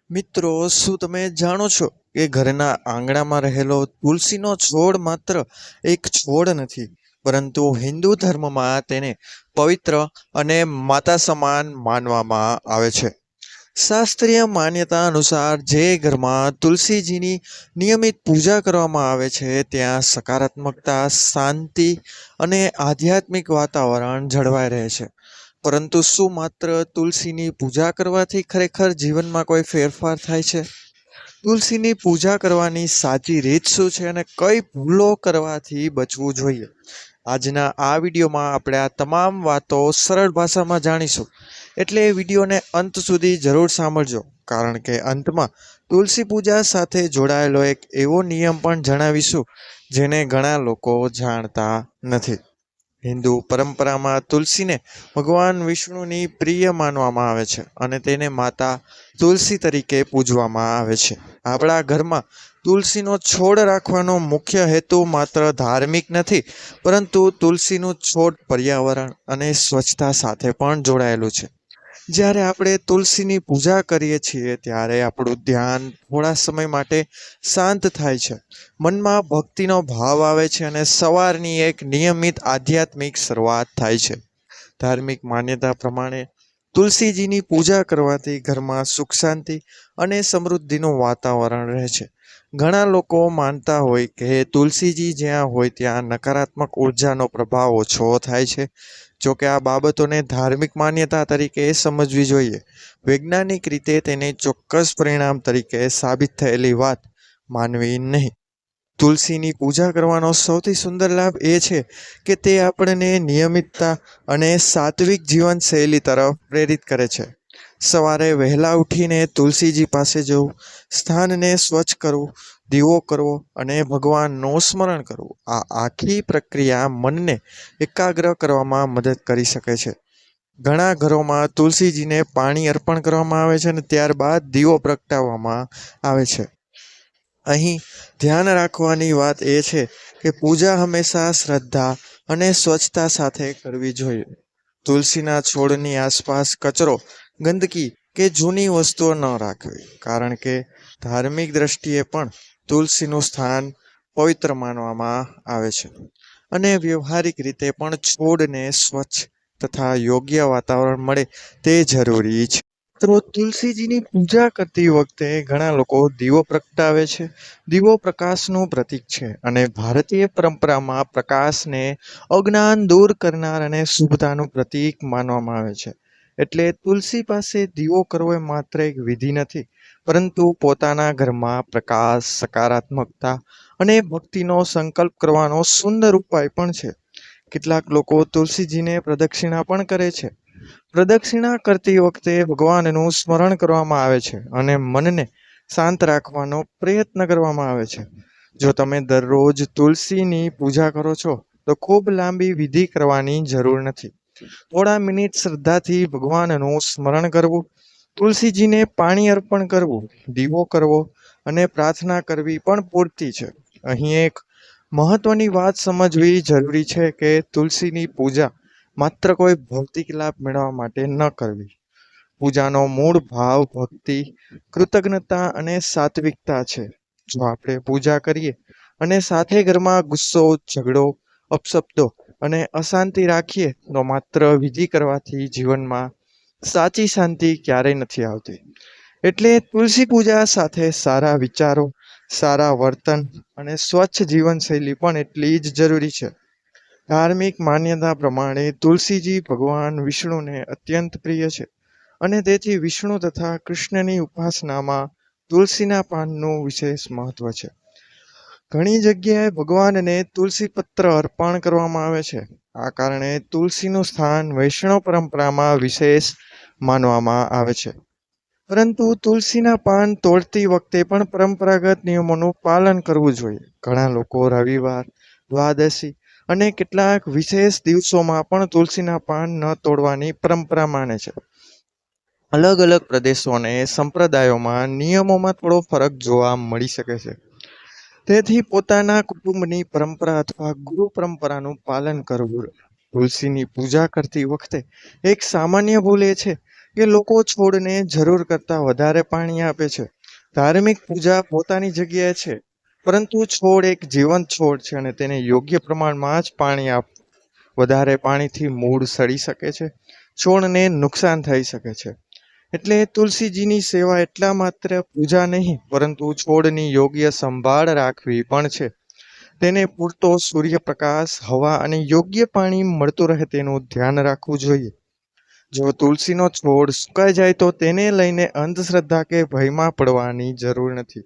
મિત્રો, શું તમે જાણો છો કે ઘરના આંગણામાં રહેલો તુલસીનો છોડ માત્ર એક છોડ નથી, પરંતુ હિન્દુ ધર્મમાં તેને પવિત્ર અને માતા સમાન માનવામાં આવે છે. શાસ્ત્રીય માન્યતા અનુસાર જે ઘરમાં તુલસીજીની નિયમિત પૂજા કરવામાં આવે છે ત્યાં સકારાત્મકતા, શાંતિ અને આધ્યાત્મિક વાતાવરણ જળવાઈ રહે છે. પરંતુ શું માત્ર તુલસીની પૂજા કરવાથી ખરેખર જીવનમાં કોઈ ફેરફાર થાય છે? તુલસીની પૂજા કરવાની સાચી રીત શું છે અને કઈ ભૂલો કરવાથી બચવું જોઈએ? આજના આ વિડીયોમાં આપણે આ તમામ વાતો સરળ ભાષામાં જાણીશું. એટલે વિડીયોને અંત સુધી જરૂર સાંભળજો, કારણ કે અંતમાં તુલસી પૂજા સાથે જોડાયેલો એક એવો નિયમ પણ જણાવીશું જેને ઘણા લોકો જાણતા નથી. હિન્દુ પરંપરામાં તુલસીને ભગવાન વિષ્ણુની પ્રિય માનવામાં આવે છે અને તેને માતા તુલસી તરીકે પૂજવામાં આવે છે. આપણા ઘરમાં તુલસીનો છોડ રાખવાનો મુખ્ય હેતુ માત્ર ધાર્મિક નથી, પરંતુ તુલસીનું છોડ પર્યાવરણ અને સ્વચ્છતા સાથે પણ જોડાયેલું છે. જ્યારે આપણે તુલસીની પૂજા કરીએ છીએ ત્યારે આપણું ધ્યાન થોડા સમય માટે શાંત થાય છે, મનમાં ભક્તિનો ભાવ આવે છે અને સવારની એક નિયમિત આધ્યાત્મિક શરૂઆત થાય છે. ધાર્મિક માન્યતા પ્રમાણે તુલસીજીની પૂજા કરવાથી ઘરમાં સુખ શાંતિ અને સમૃદ્ધિનું વાતાવરણ રહે છે. ઘણા લોકો માનતા હોય કે તુલસીજી જ્યાં હોય ત્યાં નકારાત્મક ઉર્જાનો પ્રભાવ ઓછો થાય છે. જોકે આ બાબતોને ધાર્મિક માન્યતા તરીકે સમજવી જોઈએ. વૈજ્ઞાનિક રીતે તેને ચોક્કસ પરિણામ તરીકે સાબિત થયેલી વાત માનવી નહીં. તુલસીની પૂજા કરવાનો સૌથી સુંદર લાભ એ છે કે તે આપણને નિયમિતતા અને સાત્વિક જીવનશૈલી તરફ પ્રેરિત કરે છે. સવારે વહેલા ઉઠીને તુલસીજી પાસે જવું, સ્થાનને સ્વચ્છ કરવું, દીવો કરવો અને ભગવાનનું સ્મરણ કરવું, આ આખી પ્રક્રિયા મનને એકાગ્ર કરવામાં મદદ કરી શકે છે. ઘણા ઘરોમાં તુલસીજીને પાણી અર્પણ કરવામાં આવે છે અને ત્યારબાદ દીવો પ્રગટાવવામાં આવે છે. અહીં ધ્યાન રાખવાની વાત એ છે કે પૂજા હંમેશા શ્રદ્ધા અને સ્વચ્છતા સાથે કરવી જોઈએ. તુલસીના છોડની આસપાસ કચરો, ગંદકી કે જૂની વસ્તુઓ ન રાખવી, કારણ કે ધાર્મિક દ્રષ્ટિએ પણ તુલસીનું સ્થાન પવિત્ર માનવામાં આવે છે અને વ્યવહારિક રીતે પણ છોડને સ્વચ્છ તથા યોગ્ય વાતાવરણ મળે તે જરૂરી છે. તો તુલસીજીની પૂજા કરતી વખતે ઘણા લોકો દીવો પ્રગટાવે છે. દીવો પ્રકાશનું પ્રતીક છે અને ભારતીય પરંપરામાં પ્રકાશને અજ્ઞાન દૂર કરનાર અને શુભતાનું પ્રતીક માનવામાં આવે છે. એટલે તુલસી પાસે દીવો કરવો એ માત્ર એક વિધિ નથી, પરંતુ પોતાના ઘરમાં પ્રકાશ, સકારાત્મકતા અને ભક્તિનો સંકલ્પ કરવાનો સુંદર ઉપાય પણ છે. કેટલાક લોકો તુલસીજીને પ્રદક્ષિણા પણ કરે છે. પ્રદક્ષિણા કરતી વખતે ભગવાનનું સ્મરણ કરવામાં આવે છે અને મનને શાંત રાખવાનો પ્રયત્ન કરવામાં આવે છે. જો તમે દરરોજ તુલસીની પૂજા કરો છો તો ખૂબ લાંબી વિધિ કરવાની જરૂર નથી. થોડા મિનિટ શ્રદ્ધાથી ભગવાનનું સ્મરણ કરવું, તુલસીજીને પાણી અર્પણ કરવું, દીવો કરવો અને પ્રાર્થના કરવી પણ પૂરતી છે. અહીં એક મહત્વની વાત સમજવી જરૂરી છે કે તુલસીની પૂજા માત્ર કોઈ ભૌતિક લાભ મેળવવા માટે ન કરવી. પૂજાનો મૂળ ભાવ ભક્તિ, કૃતજ્ઞતા અને સાત્વિકતા છે. જો આપણે પૂજા કરીએ અને સાથે ઘરમાં ગુસ્સો, ઝઘડો, અપશબ્દો અને અશાંતિ રાખીએ તો માત્ર વિધિ કરવાથી જીવનમાં સાચી શાંતિ ક્યારેય નથી આવતી. એટલે તુલસી પૂજા સાથે સારા વિચારો, સારા વર્તન અને સ્વચ્છ જીવનશૈલી પણ એટલી જ જરૂરી છે. ધાર્મિક માન્યતા પ્રમાણે તુલસીજી ભગવાન વિષ્ણુને અત્યંત પ્રિય છે અને તેથી વિષ્ણુ તથા કૃષ્ણની ઉપાસનામાં તુલસીના પાનનું વિશેષ મહત્વ છે. ઘણી જગ્યાએ ભગવાનને તુલસી પત્ર અર્પણ કરવામાં આવે છે. આ કારણે તુલસીનું સ્થાન વૈષ્ણવ પરંપરામાં વિશેષ માનવામાં આવે છે. પરંતુ તુલસીના પાન તોડતી વખતે પણ પરંપરાગત નિયમોનું પાલન કરવું જોઈએ. ઘણા લોકો રવિવાર, દ્વાદશી અને કેટલાક વિશેષ દિવસોમાં પણ તુલસીના પાન ન તોડવાની પરંપરા માને છે. અલગ અલગ પ્રદેશો અને સંપ્રદાયોમાં નિયમોમાં થોડો ફરક જોવા મળી શકે છે. તેથી પોતાના કુટુંબની પરંપરા અથવા ગુરુ પરંપરાનું પાલન કરવું. તુલસીની પૂજા કરતી વખતે એક સામાન્ય ભૂલ એ છે કે લોકો છોડને જરૂર કરતાં વધારે પાણી આપે છે. ધાર્મિક પૂજા પોતાની જગ્યાએ છે, પરંતુ છોડ એક જીવંત છોડ છે અને તેને યોગ્ય પ્રમાણમાં જ પાણી આપવું. વધારે પાણીથી મૂળ સડી શકે છે, છોડને નુકસાન થઈ શકે છે. એટલે તુલસીજીની સેવા એટલા માત્ર પૂજા નહીં, પરંતુ છોડની યોગ્ય સંભાળ રાખવી પણ છે. તેને પૂરતો સૂર્યપ્રકાશ, હવા અને યોગ્ય પાણી મળતું રહે તેનું ધ્યાન રાખવું જોઈએ. જો તુલસીનો છોડ સુકાઈ જાય તો તેને લઈને અંધશ્રદ્ધા કે ભયમાં પડવાની જરૂર નથી.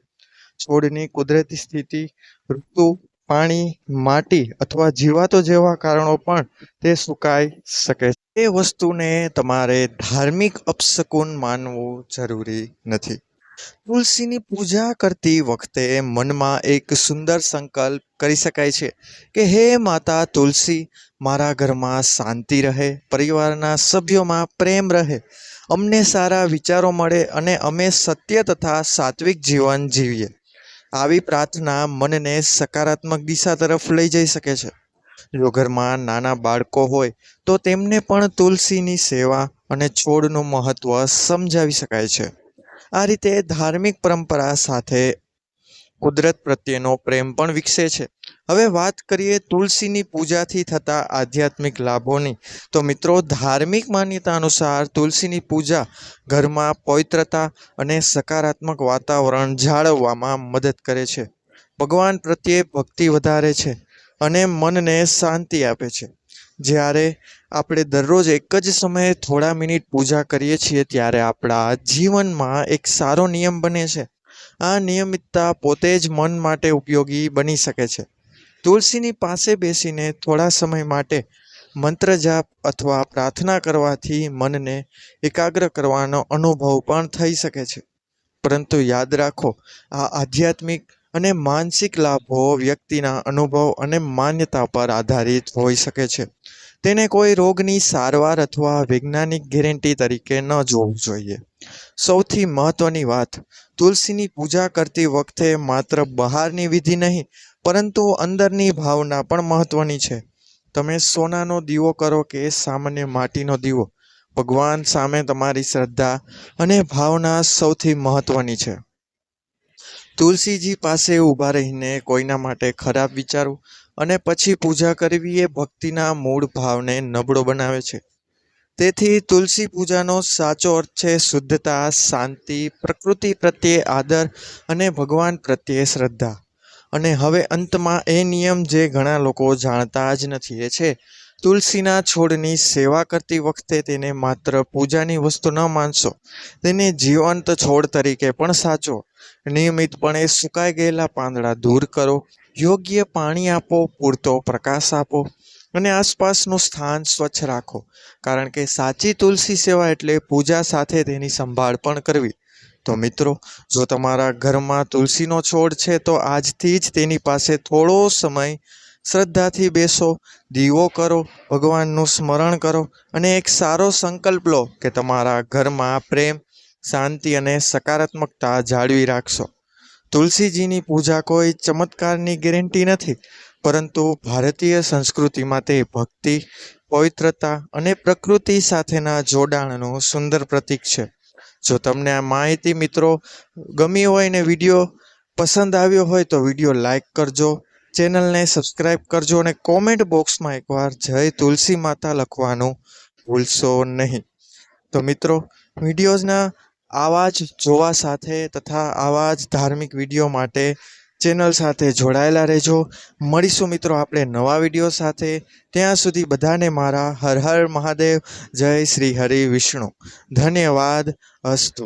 છોડની કુદરતી સ્થિતિ, ઋતુ, પાણી, માટી અથવા જીવાતો જેવા કારણો પણ તે સુકાઈ શકે છે. એ વસ્તુને તમારે ધાર્મિક અપશકુન માનવું જરૂરી નથી. તુલસીની પૂજા કરતી વખતે મનમાં એક સુંદર સંકલ્પ કરી શકાય છે કે હે માતા તુલસી, મારા ઘરમાં શાંતિ રહે, પરિવારના સભ્યોમાં પ્રેમ રહે, અમને સારા વિચારો મળે અને અમે સત્ય તથા સાત્વિક જીવન જીવીએ. આવી પ્રાર્થના મનને સકારાત્મક દિશા તરફ લઈ જઈ શકે છે. જો ઘરમાં નાના બાળકો હોય તો તેમને પણ તુલસીની સેવા અને છોડનું મહત્વ સમજાવી શકાય છે. આ રીતે ધાર્મિક પરંપરા સાથે કુદરત પ્રત્યેનો પ્રેમ પણ વિકસે છે. હવે વાત કરીએ તુલસીની પૂજાથી થતા આધ્યાત્મિક લાભોની. તો મિત્રો, ધાર્મિક માન્યતા અનુસાર તુલસીની પૂજા ઘરમાં પવિત્રતા અને સકારાત્મક વાતાવરણ જાળવવામાં મદદ કરે છે. ભગવાન પ્રત્યે ભક્તિ વધારે છે અને મનને શાંતિ આપે છે. જ્યારે આપણે દરરોજ એક જ સમયે થોડા મિનિટ પૂજા કરીએ છીએ ત્યારે આપણા જીવનમાં એક સારો નિયમ બને છે. આ નિયમિતતા પોતે જ મન માટે ઉપયોગી બની શકે છે. તુલસીની પાસે બેસીને થોડા સમય માટે મંત્ર જાપ અથવા પ્રાર્થના કરવાથી મનને એકાગ્ર કરવાનો અનુભવ પણ થઈ શકે છે. પરંતુ યાદ રાખો, આ આધ્યાત્મિક અને માનસિક લાભો વ્યક્તિના અનુભવ અને માન્યતા પર આધારિત હોઈ શકે છે. તેને કોઈ રોગની સારવાર અથવા વૈજ્ઞાનિક ગેરંટી તરીકે ન જોવું જોઈએ. સૌથી મહત્વની વાત, તુલસીની પૂજા કરતી વખતે માત્ર બહારની વિધિ નહીં, પરંતુ અંદરની ભાવના પણ મહત્વની છે. તમે સોનાનો દીવો કરો કે સામાન્ય માટીનો દીવો, ભગવાન સામે તમારી શ્રદ્ધા અને ભાવના સૌથી મહત્વની છે. તુલસીજી પાસે ઊભા રહીને કોઈના માટે ખરાબ વિચારવું અને પછી પૂજા કરવી એ ભક્તિના મૂળ ભાવને નબળો બનાવે છે. તેથી તુલસી પૂજાનો સાચો અર્થ છે શુદ્ધતા, શાંતિ, પ્રકૃતિ પ્રત્યે આદર અને ભગવાન પ્રત્યે શ્રદ્ધા. અને હવે અંતમાં એ નિયમ જે ઘણા લોકો જાણતા જ નથી, એ છે તુલસીના છોડની સેવા કરતી વખતે તેને માત્ર પૂજાની વસ્તુ ન માનશો, તેને જીવંત છોડ તરીકે પણ સાચવો. નિયમિતપણે સુકાઈ ગયેલા પાંદડા દૂર કરો, યોગ્ય પાણી આપો, પૂરતો પ્રકાશ આપો અને આસપાસનું સ્થાન સ્વચ્છ રાખો. કારણ કે સાચી તુલસી સેવા એટલે પૂજા સાથે તેની સંભાળ પણ કરવી. તો મિત્રો, જો તમારા ઘરમાં તુલસીનો છોડ છે તો આજથી જ તેની પાસે થોડો સમય શ્રદ્ધાથી બેસો, દીવો કરો, ભગવાનનું સ્મરણ કરો અને એક સારો સંકલ્પ લો કે તમારા ઘરમાં પ્રેમ, શાંતિ અને સકારાત્મકતા જાળવી રાખશો. તુલસીજીની પૂજા કોઈ ચમત્કારની ગેરંટી નથી, પરંતુ ભારતીય સંસ્કૃતિમાં તે ભક્તિ, પવિત્રતા અને પ્રકૃતિ સાથેના જોડાણનું સુંદર પ્રતીક છે. જો તમને આ માહિતી મિત્રો ગમી હોય ને વિડીયો પસંદ આવ્યો હોય તો વિડીયો લાઈક કરજો, ચેનલને સબસ્ક્રાઈબ કરજો અને કોમેન્ટ બોક્સમાં એકવાર જય તુલસી માતા લખવાનું ભૂલશો નહીં. તો મિત્રો, વિડીયોઝના આવા જ જોવા સાથે તથા આવા જ ધાર્મિક વિડીયો માટે ચેનલ સાથે જોડાયેલા રહેજો. મળીશું મિત્રો આપણે નવા વિડીયો સાથે. ત્યાં સુધી બધાને મારા હર હર મહાદેવ, જય શ્રી હરિ વિષ્ણુ. ધન્યવાદ. અસ્તુ.